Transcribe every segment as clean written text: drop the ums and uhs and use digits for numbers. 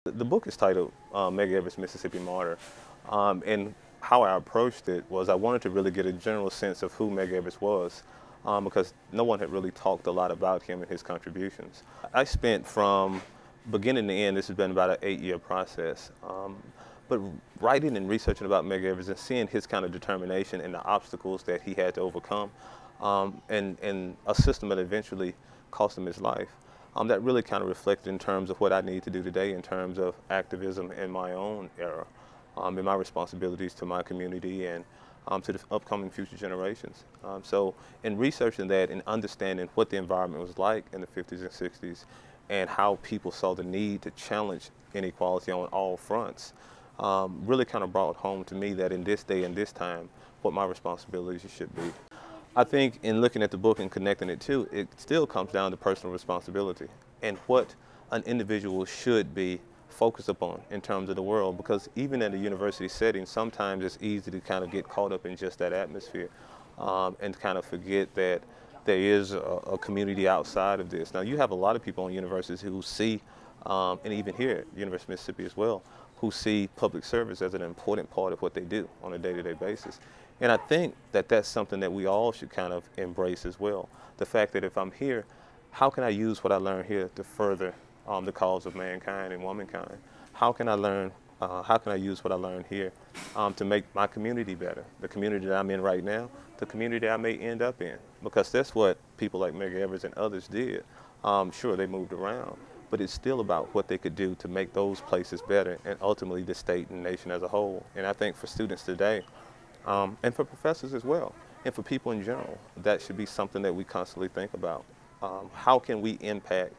The book is titled Medgar, Mississippi Martyr, and how I approached it was I wanted to really get a general sense of who Medgar was, because no one had really talked a lot about him and his contributions. I spent from beginning to end, this has been about an 8-year process, but writing and researching about Medgar and seeing his kind of determination and the obstacles that he had to overcome, and a system that eventually cost him his life. That really kind of reflected in terms of what I need to do today in terms of activism in my own era, and my responsibilities to my community and to the upcoming future generations. So in researching that and understanding what the environment was like in the 50s and 60s and how people saw the need to challenge inequality on all fronts, really kind of brought home to me that in this day and this time, what my responsibilities should be. I think in looking at the book and connecting it to, it still comes down to personal responsibility and what an individual should be focused upon in terms of the world, because even in a university setting, sometimes it's easy to kind of get caught up in just that atmosphere and kind of forget that there is a community outside of this. Now, you have a lot of people in universities who see, and even here at University of Mississippi as well, who see public service as an important part of what they do on a day-to-day basis. And I think that that's something that we all should kind of embrace as well. The fact that if I'm here, how can I use what I learned here to further the cause of mankind and womankind? How can I use what I learned here to make my community better? The community that I'm in right now, the community I may end up in. Because that's what people like Medgar and others did. Sure, they moved around, but it's still about what they could do to make those places better and ultimately the state and nation as a whole. And I think for students today, and for professors as well, and for people in general, that should be something that we constantly think about. How can we impact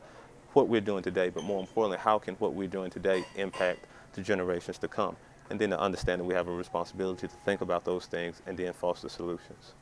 what we're doing today, but more importantly, how can what we're doing today impact the generations to come? And then to understand that we have a responsibility to think about those things and then foster solutions.